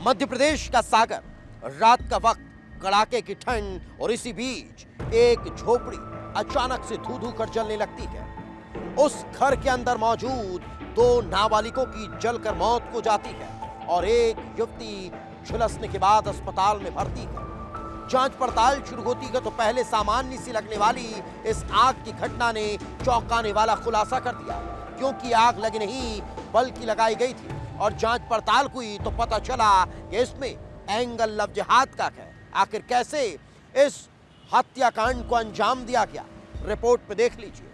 मध्य प्रदेश का सागर, रात का वक्त, कड़ाके की ठंड और इसी बीच एक झोपड़ी अचानक से धू धू कर जलने लगती है। उस घर के अंदर मौजूद 2 नाबालिगों की जलकर मौत हो जाती है और एक युवती झुलसने के बाद अस्पताल में भर्ती है। जांच पड़ताल शुरू होती है तो पहले सामान्य सी लगने वाली इस आग की घटना ने चौंकाने वाला खुलासा कर दिया, क्योंकि आग लगी नहीं बल्कि लगाई गई थी और जांच पड़ताल हुई तो पता चला कि इसमें एंगल लव जिहाद का है। आखिर कैसे इस हत्याकांड को अंजाम दिया गया, रिपोर्ट में देख लीजिए।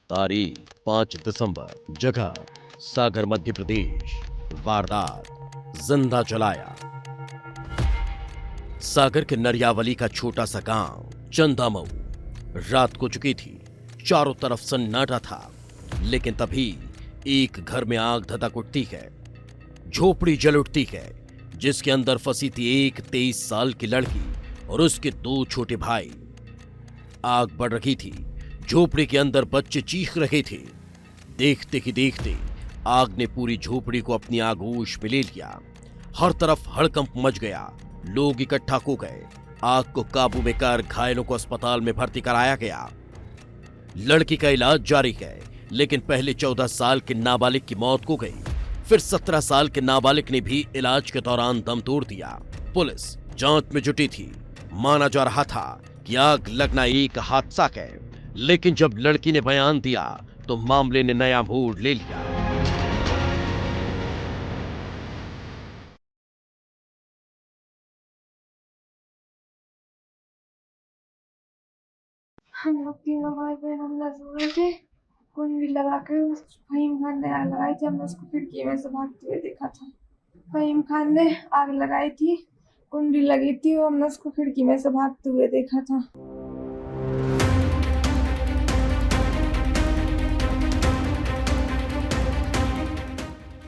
तारीख 5 दिसंबर, जगह सागर मध्य प्रदेश। वारदात, जिंदा जलाया। सागर के नरियावली का छोटा सा गांव चंदामऊ। रात को चुकी थी, चारों तरफ सन्नाटा था, लेकिन तभी एक घर में आग धधक उठती है। झोपड़ी जल उठती है जिसके अंदर फंसी थी एक 23 साल की लड़की और उसके 2 छोटे भाई। आग बढ़ रही थी, झोपड़ी के अंदर बच्चे चीख रहे थे। देखते ही देखते आग ने पूरी झोपड़ी को अपनी आगोश में ले लिया। हर तरफ हड़कंप मच गया, लोग इकट्ठा हो गए। आग को काबू में कर घायलों को अस्पताल में भर्ती कराया गया। लड़की का इलाज जारी है, लेकिन पहले 14 साल के नाबालिग की मौत हो गई। फिर 17 साल के नाबालिग ने भी इलाज के दौरान दम तोड़ दिया। पुलिस जांच में जुटी थी। माना जा रहा था कि आग लगना एक हादसा है, लेकिन जब लड़की ने बयान दिया तो मामले ने नया मोड़ ले लिया। हम लोग तीनों भाई बहन हमला सो रहे थे। कुंडी लगा कर फहीम खान ने आग लगाई थी। हमने उसको खिड़की में से भागते हुए देखा था। फहीम खान ने आग लगाई थी, कुंडी लगी थी और हमने उसको खिड़की में से भागते हुए देखा था।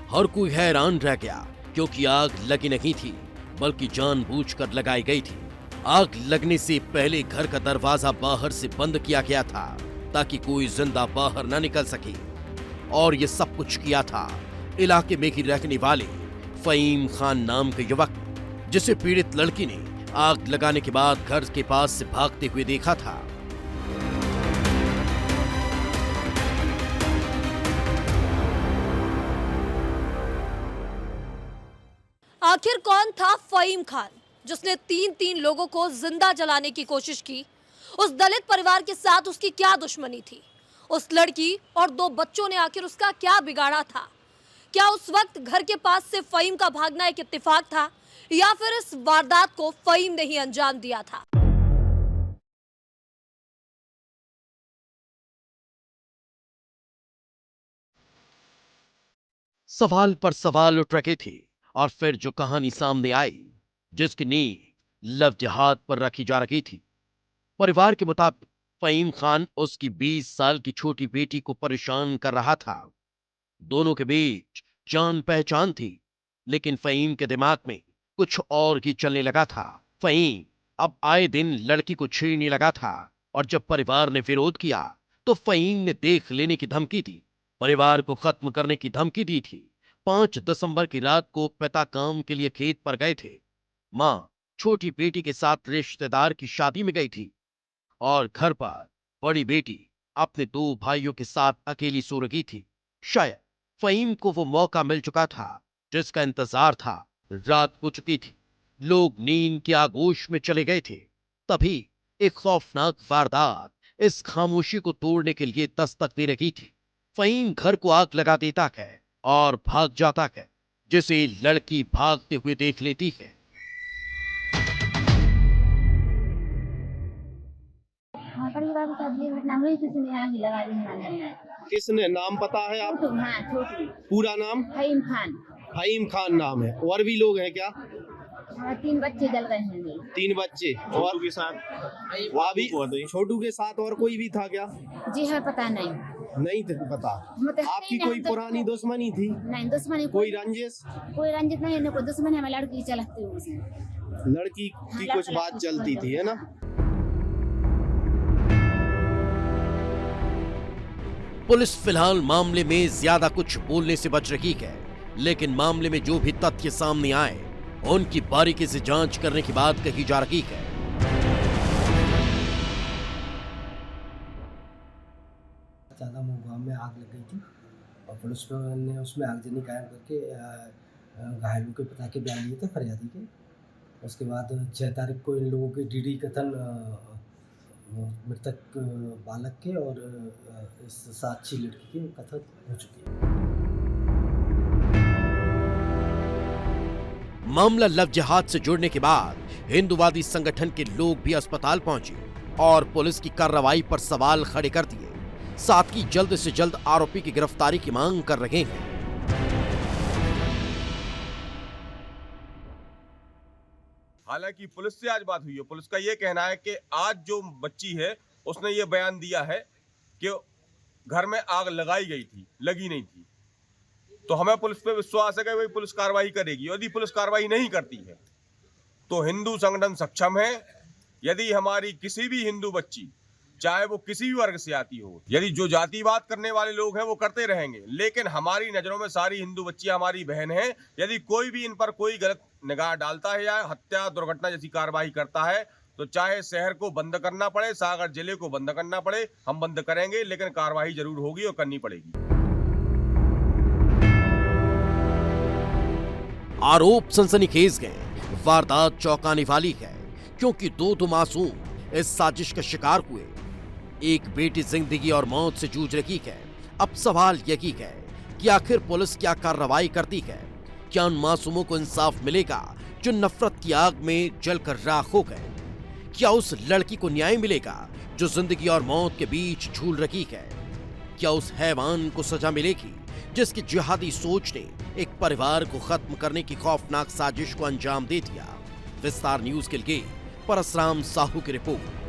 हर कोई हैरान रह गया, क्योंकि आग लगी नहीं थी बल्कि जानबूझकर लगाई गई थी। आग लगने से पहले घर का दरवाजा बाहर से बंद किया गया था ताकि कोई जिंदा बाहर न निकल सके। और ये सब कुछ किया था इलाके में ही रहने वाले फहीम खान नाम के युवक, जिसे पीड़ित लड़की ने आग लगाने के बाद घर के पास से भागते हुए देखा था। आखिर कौन था फहीम खान, जिसने 3 लोगों को जिंदा जलाने की कोशिश की? उस दलित परिवार के साथ उसकी क्या दुश्मनी थी? उस लड़की और 2 बच्चों ने आखिर उसका क्या बिगाड़ा था? क्या उस वक्त घर के पास से फहीम का भागना एक इत्तेफाक था, या फिर इस वारदात को फहीम ने ही अंजाम दिया था? सवाल पर सवाल उठ रहे थे और फिर जो कहानी सामने आई, जिसकी नींव लव जिहाद पर रखी जा रही थी। परिवार के मुताबिक फहीम खान उसकी 20 साल की छोटी बेटी को परेशान कर रहा था। दोनों के बीच जान पहचान थी, लेकिन फहीम के दिमाग में कुछ और ही चलने लगा था। फहीम अब आए दिन लड़की को छेड़ने लगा था और जब परिवार ने विरोध किया तो फहीम ने देख लेने की धमकी दी, परिवार को खत्म करने की धमकी दी थी। 5 दिसंबर की रात को पिता काम के लिए खेत पर गए थे। मां छोटी बेटी के साथ रिश्तेदार की शादी में गई थी और घर पर बड़ी बेटी अपने 2 भाइयों के साथ अकेली सो रही थी। शायद फहीम को वो मौका मिल चुका था जिसका इंतजार था। रात हो चुकी थी, लोग नींद के आगोश में चले गए थे। तभी एक खौफनाक वारदात इस खामोशी को तोड़ने के लिए दस्तक दे रही थी। फहीम घर को आग लगा देता है और भाग जाता है, जिसे लड़की भागते हुए देख लेती है। हाँ, परिवार के साथ ये घटना हुई, किसी ने आग लगा दी हमारे। किसने? नाम पता है आप? छोटू, हाँ छोटू। पूरा नाम? फहीम खान। फहीम खान नाम है। और भी लोग हैं क्या? हाँ, 3 बच्चे जल गए हैं। 3 बच्चे और के साथ अभी छोटू के साथ और कोई भी था क्या? जी हाँ, पता नहीं। नहीं थे पता। मतलब आपकी नहीं, कोई हम तो- पुरानी दुश्मनी थी? नहीं दुश्मनी कोई रंजिश? कोई रंजित नहीं है, कोई दुश्मनी हमें लड़की चलती है उसमें। लड़की की कुछ बात चलती थी, है ना? पुलिस फिलहाल मामले में ज्यादा कुछ बोलने से बच रही है, लेकिन मामले में जो भी तथ्य सामने आए उनकी बारीकी से जांच करने की बात कही जा रही है। ज़्यादा गाँव में आग लग गई थी और पुलिस ने उसमें आगजनी कायम करके घायलों के पिता के बयान लिए थे फरियादी के। उसके बाद 6 तारीख को इन लोगों के डीडी कथन मृतक बालक के और इस साक्षी लड़की के कथन हो चुकी है। मामला लव जिहाद से जुड़ने के बाद हिंदुवादी संगठन के लोग भी अस्पताल पहुंचे और पुलिस की कार्रवाई पर सवाल खड़े कर दिए। साथ ही जल्द से जल्द आरोपी की गिरफ्तारी की मांग कर रहे हैं। हालांकि पुलिस से आज बात हुई है, पुलिस का ये कहना है कि आज जो बच्ची है उसने ये बयान दिया है कि घर में आग लगाई गई थी, लगी नहीं थी। तो हमें पुलिस पे विश्वास है कि भाई पुलिस कार्रवाई करेगी। यदि पुलिस कार्रवाई नहीं करती है तो हिंदू संगठन सक्षम है। यदि हमारी किसी भी हिंदू बच्ची, चाहे वो किसी भी वर्ग से आती हो, यदि जो जातिवाद करने वाले लोग हैं वो करते रहेंगे, लेकिन हमारी नजरों में सारी हिंदू बच्चियां हमारी बहन हैं। यदि कोई भी इन पर कोई गलत निगाह डालता है या हत्या दुर्घटना जैसी कार्रवाई करता है तो चाहे शहर को बंद करना पड़े, सागर जिले को बंद करना पड़े, हम बंद करेंगे, लेकिन कार्रवाई जरूर होगी और करनी पड़ेगी। आरोप सनसनीखेज हैं, वारदात चौंकाने वाली है, क्योंकि दो मासूम इस साजिश का शिकार हुए। एक बेटी जिंदगी और मौत से जूझ रही है। अब सवाल यही है कि आखिर पुलिस क्या कार्रवाई करती है? क्या उन मासूमों को इंसाफ मिलेगा जो नफरत की आग में जलकर राख हो गए? क्या उस लड़की को न्याय मिलेगा जो जिंदगी और मौत के बीच झूल रही है? क्या उस हैवान को सजा मिलेगी जिसकी जिहादी सोच ने एक परिवार को खत्म करने की खौफनाक साजिश को अंजाम दे दिया? विस्तार न्यूज के लिए परसराम साहू की रिपोर्ट।